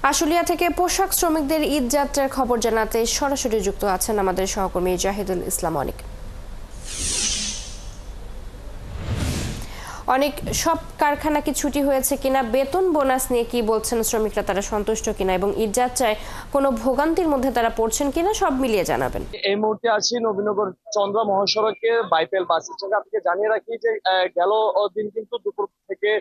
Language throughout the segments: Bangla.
আশুলিয়া থেকে পোশাক শ্রমিকদের ঈদ যাত্রার খবর জানাতে সরাসরি যুক্ত আছেন আমাদের সহকর্মী জাহিদুল ইসলাম অনিক। অনেক সব কারখানা কি ছুটি হয়েছে কিনা, বেতন বোনাস নিয়ে কি বলছেন শ্রমিকরা, তারা সন্তুষ্ট কিনা এবং ঈদ যাত্রায় কোনো ভোগান্তির মধ্যে তারা পড়ছেন কিনা সব মিলিয়ে জানাবেন। এই মুহূর্তে আছি নবীনগর চন্দ্রা মহাসড়কে বাইপেল বাস স্ট্যান্ডে। আপনাকে জানিয়ে রাখি যে গেল দিন কিন্তু দুপুর থেকে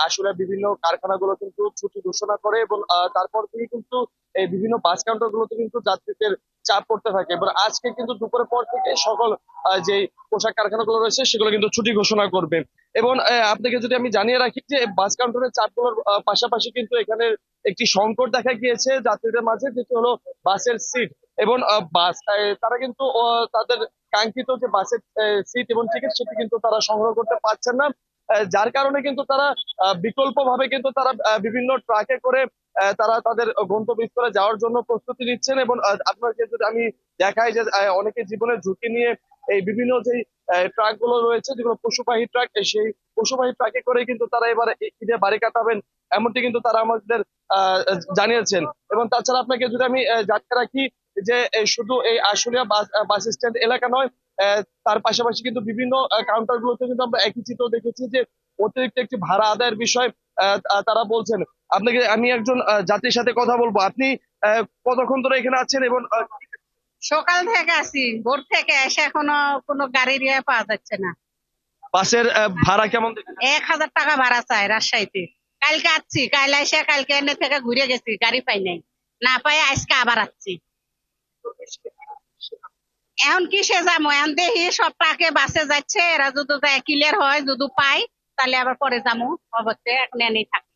আসলে বিভিন্ন কারখানাগুলো কিন্তু ছুটি ঘোষণা করে এবং তারপর থেকে কিন্তু এই বিভিন্ন বাস কাউন্টার গুলোতে কিন্তু যাত্রীদের চাপ পড়তে থাকে। এবার আজকে কিন্তু দুপুরের পর থেকে সকল যে পোশাক কারখানাগুলো রয়েছে সেগুলো কিন্তু ছুটি ঘোষণা করবে। এবং আপনাকে যদি আমি জানিয়ে রাখি যে বাস কাউন্টারের চাপগুলোর পাশাপাশি কিন্তু এখানে একটি সংকট দেখা গিয়েছে যাত্রীদের মাঝে, যেটি হলো বাসের সিট এবং বাস। তারা কিন্তু তাদের কাঙ্ক্ষিত যে বাসের সিট এবং টিকিট সেটি কিন্তু তারা সংগ্রহ করতে পারছেন না, যার কারণে কিন্তু তারা বিকল্প ভাবে কিন্তু তারা বিভিন্ন ট্রাকে করে তারা তাদের গন্তব্যস্থলে যাওয়ার জন্য প্রস্তুতি নিচ্ছেন। এবং আপনাকে যদি আমি দেখাই যে অনেকে জীবনের ঝুঁকি নিয়ে এই বিভিন্ন যে ট্রাক গুলো রয়েছে যেগুলো পশুবাহী ট্রাক, সেই পশুবাহী ট্রাকে করে কিন্তু তারা এবারে ঈদে বাড়ি কাটাবেন এমনটি কিন্তু তারা আমাদের জানিয়েছেন। এবং তাছাড়া আপনাকে যদি আমি জানিয়ে রাখি যে শুধু এই আশুলিয়া বাস স্ট্যান্ড এলাকা নয়, তার পাশাপাশি কিন্তু বিভিন্ন কাউন্টার গুলোতে কিন্তু আমরা একই চিত্র দেখেছি যে অতিরিক্ত একটি ভাড়া আদায়ের বিষয় তারা বলছেন। আপনাকে আমি একজন যাত্রীর সাথে কথা বলবো। আপনি কতক্ষণ ধরে এখানে আছেন এবং সকাল থেকে আছি, ভোর থেকে এসে এখনো কোনো গাড়ির ইয়ে পাওয়া যাচ্ছে না। বাসের ভাড়া কেমন দেখেন? 1000 টাকা ভাড়া চাই রাজশাহীতে। কালকে আসছি, কাল এসে কালকে এনে থেকে ঘুরে গেছি, গাড়ি পাই নাই, না পাই আজকে আবার আসছি। এখন কিসে যাবো, এখন দেখি সব ট্রাকে বাসে যাচ্ছে, এরা যদি ক্লিয়ার হয় যদি পাই তাহলে আবার পরে যাবো, অবশ্যই এখন এনেই থাকি।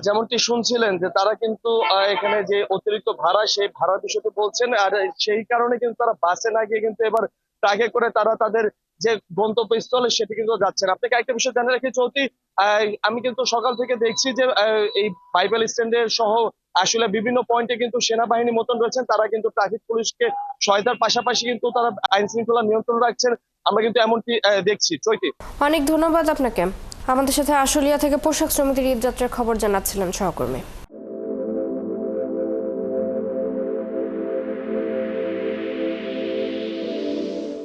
যেমনটি শুনছিলেন যে তারা কিন্তু এখানে যে অতিরিক্ত ভাড়া সেই ভাড়ার বিষয়টি বলছেন, আর সেই কারণে কিন্তু তারা বাসে না গিয়ে কিন্তু এবার ট্রাকে করে তারা তাদের যে গন্তব্যস্থলে সেটি কিন্তু যাচ্ছেন। আপনাকে একটা বিষয় জানিয়ে রাখি চৌতি, আমি কিন্তু সকাল থেকে দেখছি যে এই বাইবেল স্ট্যান্ডের সহ আসলে বিভিন্ন পয়েন্টে কিন্তু সেনাবাহিনী মতন রয়েছেন, তারা কিন্তু ট্রাফিক পুলিশকে সহায়তার পাশাপাশি কিন্তু তারা আইন শৃঙ্খলা নিয়ন্ত্রণ রাখছেন। আমরা কিন্তু এমনটি দেখছি। চৈতি, অনেক ধন্যবাদ আপনাকে। আমাদের সাথে আশুলিয়া থেকে পোশাক শ্রমিকদের ঈদ যাত্রার খবর জানাচ্ছিলেন সহকর্মী।